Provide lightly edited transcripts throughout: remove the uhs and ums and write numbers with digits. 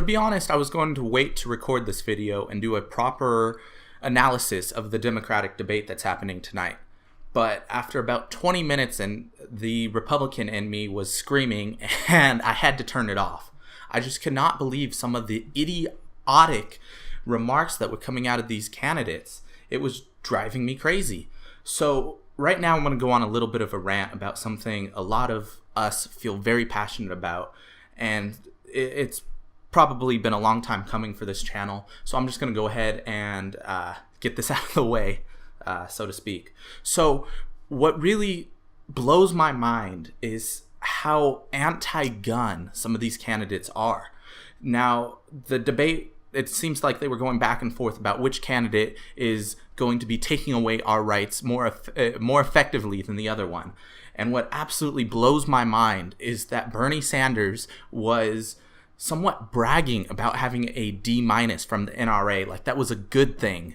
to be honest, I was going to wait to record this video and do a proper analysis of the Democratic debate that's happening tonight. But after about 20 minutes in, the Republican in me was screaming and I had to turn it off. I just could not believe some of the idiotic remarks that were coming out of these candidates. It was driving me crazy. So right now I'm going to go on a little bit of a rant about something a lot of us feel very passionate about. And it's probably been a long time coming for this channel. So I'm just going to go ahead and get this out of the way, so to speak. So what really blows my mind is how anti-gun some of these candidates are. Now, the debate, it seems like they were going back and forth about which candidate is going to be taking away our rights more effectively than the other one. And what absolutely blows my mind is that Bernie Sanders was somewhat bragging about having a D- from the NRA, like that was a good thing.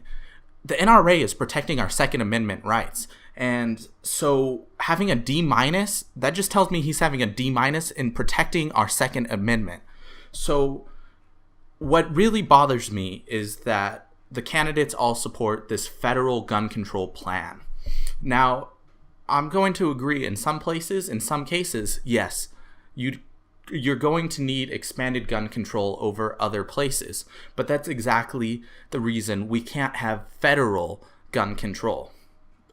The NRA is protecting our Second Amendment rights. And so having a D-, that just tells me he's having a D- in protecting our Second Amendment. So what really bothers me is that the candidates all support this federal gun control plan. Now, I'm going to agree in some places, in some cases, yes, you're going to need expanded gun control over other places. But that's exactly the reason we can't have federal gun control.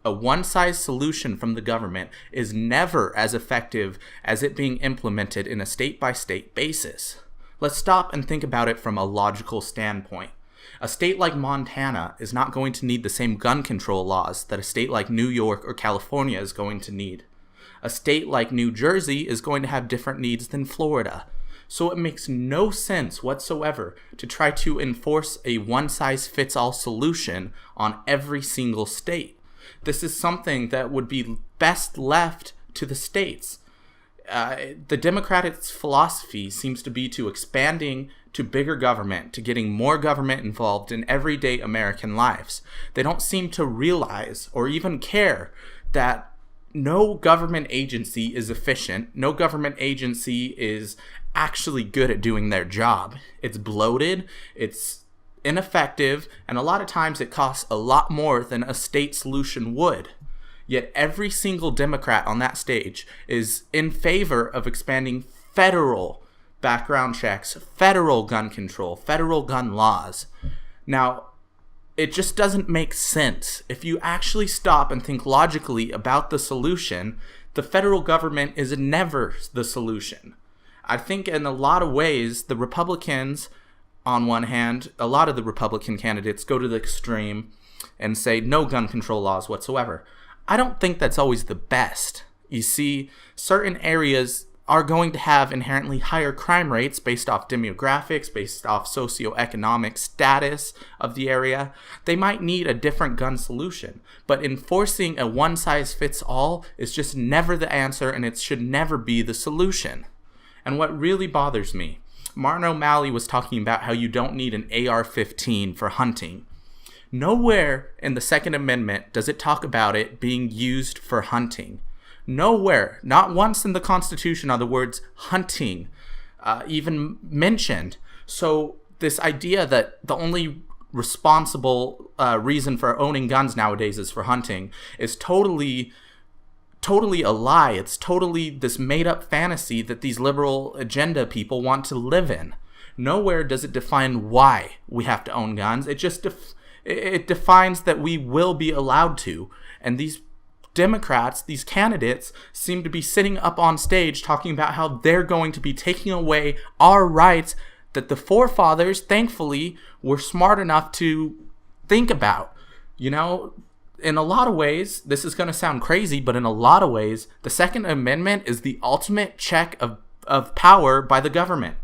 A one-size solution from the government is never as effective as it being implemented in a state-by-state basis. Let's stop and think about it from a logical standpoint. A state like Montana is not going to need the same gun control laws that a state like New York or California is going to need. A state like New Jersey is going to have different needs than Florida. So it makes no sense whatsoever to try to enforce a one-size-fits-all solution on every single state. This is something that would be best left to the states. The Democrats' philosophy seems to be to expanding to bigger government, to getting more government involved in everyday American lives. They don't seem to realize or even care that no government agency is efficient. No government agency is actually good at doing their job. It's bloated, it's ineffective, and a lot of times it costs a lot more than a state solution would. Yet every single Democrat on that stage is in favor of expanding federal background checks, federal gun control, federal gun laws. Now, it just doesn't make sense. If you actually stop and think logically about the solution, the federal government is never the solution. I think in a lot of ways, the Republicans, on one hand, a lot of the Republican candidates go to the extreme and say no gun control laws whatsoever. I don't think that's always the best. You see, certain areas are going to have inherently higher crime rates based off demographics, based off socioeconomic status of the area. They might need a different gun solution, but enforcing a one-size-fits-all is just never the answer, and it should never be the solution. And what really bothers me, Martin O'Malley was talking about how you don't need an AR-15 for hunting. Nowhere in the Second Amendment does it talk about it being used for hunting. Nowhere, not once in the Constitution are the words hunting even mentioned. So this idea that the only responsible reason for owning guns nowadays is for hunting is totally a lie. It's totally this made-up fantasy that these liberal agenda people want to live in. Nowhere does it define why we have to own guns. It just it defines that we will be allowed to. And these Democrats, these candidates, seem to be sitting up on stage talking about how they're going to be taking away our rights that the forefathers, thankfully, were smart enough to think about. You know, in a lot of ways, this is going to sound crazy, but in a lot of ways, the Second Amendment is the ultimate check of power by the government.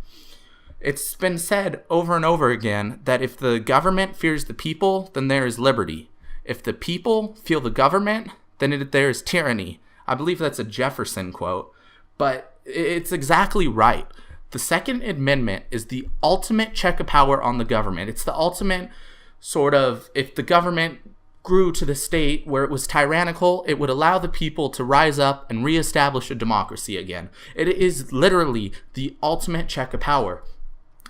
It's been said over and over again that if the government fears the people, then there is liberty. If the people fear the government, then there is tyranny. I believe that's a Jefferson quote, but it's exactly right. The Second Amendment is the ultimate check of power on the government. It's the ultimate sort of, if the government grew to the state where it was tyrannical, it would allow the people to rise up and reestablish a democracy again. It is literally the ultimate check of power.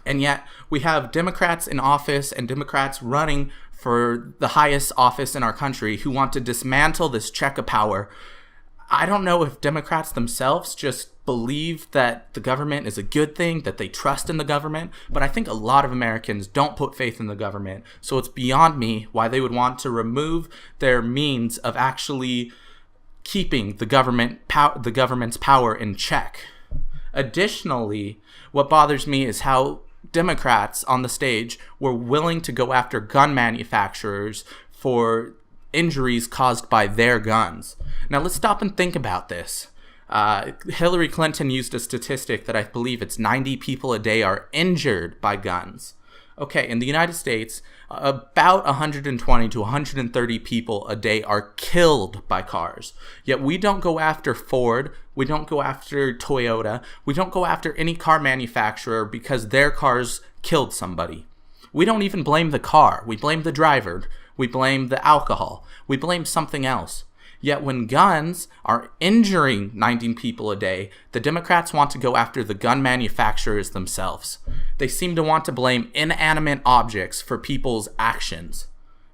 And yet we have Democrats in office and Democrats running for the highest office in our country who want to dismantle this check of power. I don't know if Democrats themselves just believe that the government is a good thing, that they trust in the government, but I think a lot of Americans don't put faith in the government. So it's beyond me why they would want to remove their means of actually keeping the government's power in check. Additionally, what bothers me is how Democrats on the stage were willing to go after gun manufacturers for injuries caused by their guns. Now let's stop and think about this. Hillary Clinton used a statistic that I believe it's 90 people a day are injured by guns. Okay, in the United States, about 120 to 130 people a day are killed by cars. Yet we don't go after Ford, we don't go after Toyota, we don't go after any car manufacturer because their cars killed somebody. We don't even blame the car. We blame the driver. We blame the alcohol. We blame something else. Yet when guns are injuring 19 people a day, the Democrats want to go after the gun manufacturers themselves. They seem to want to blame inanimate objects for people's actions.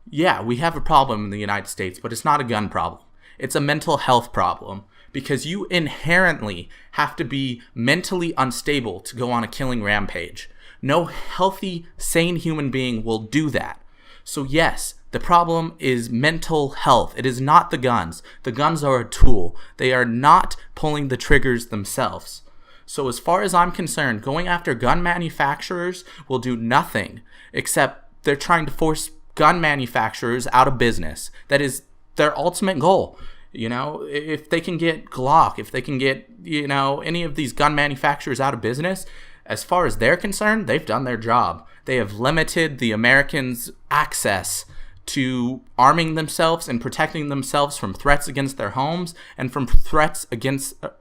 Yeah, we have a problem in the United States, but it's not a gun problem. It's a mental health problem because you inherently have to be mentally unstable to go on a killing rampage. No healthy, sane human being will do that. So yes, the problem is mental health. It is not the guns. The guns are a tool. They are not pulling the triggers themselves. So as far as I'm concerned, going after gun manufacturers will do nothing except they're trying to force gun manufacturers out of business. That is their ultimate goal. You know, if they can get Glock, if they can get, any of these gun manufacturers out of business, as far as they're concerned, they've done their job. They have limited the Americans' access to arming themselves and protecting themselves from threats against their homes and from threats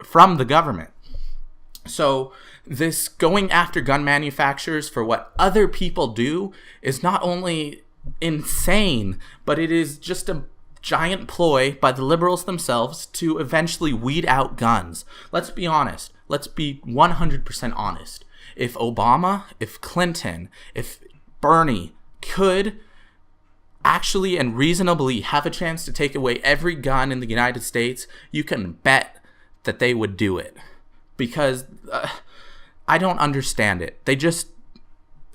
from the government. So this going after gun manufacturers for what other people do is not only insane, but it is just a giant ploy by the liberals themselves to eventually weed out guns. Let's be honest. Let's be 100% honest. If Obama, if Clinton, if Bernie could actually and reasonably have a chance to take away every gun in the United States, you can bet that they would do it. Because I don't understand it.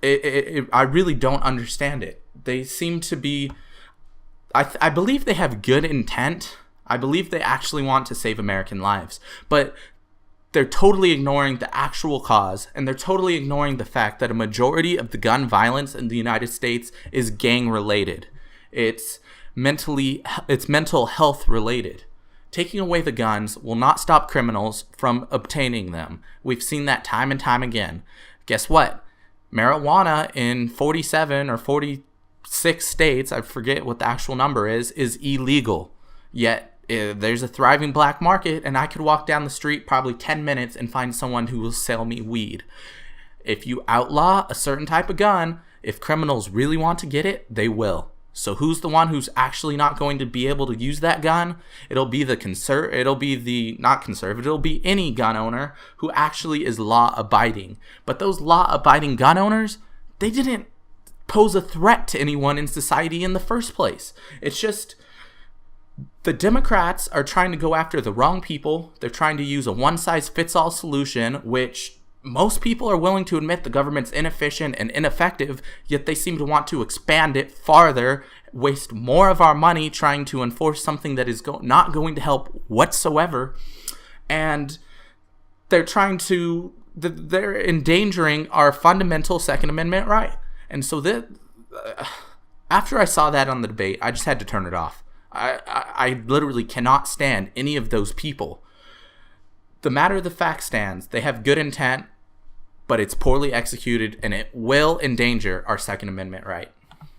I really don't understand it. They seem to be, I believe they have good intent. I believe they actually want to save American lives. But they're totally ignoring the actual cause, and they're totally ignoring the fact that a majority of the gun violence in the United States is gang related. It's mental health related. Taking away the guns will not stop criminals from obtaining them. We've seen that time and time again. Guess what? Marijuana in 47 or 46 states, I forget what the actual number is illegal. Yet there's a thriving black market, and I could walk down the street probably 10 minutes and find someone who will sell me weed. If you outlaw a certain type of gun, if criminals really want to get it, they will. So who's the one who's actually not going to be able to use that gun? It'll be any gun owner who actually is law abiding. But those law abiding gun owners, they didn't pose a threat to anyone in society in the first place. It's just the Democrats are trying to go after the wrong people. They're trying to use a one-size-fits-all solution, which most people are willing to admit the government's inefficient and ineffective, yet they seem to want to expand it farther, waste more of our money trying to enforce something that is not going to help whatsoever. And they're they're endangering our fundamental Second Amendment right. And so after I saw that on the debate, I just had to turn it off. I literally cannot stand any of those people. The matter of the fact stands. They have good intent, but it's poorly executed, and it will endanger our Second Amendment right.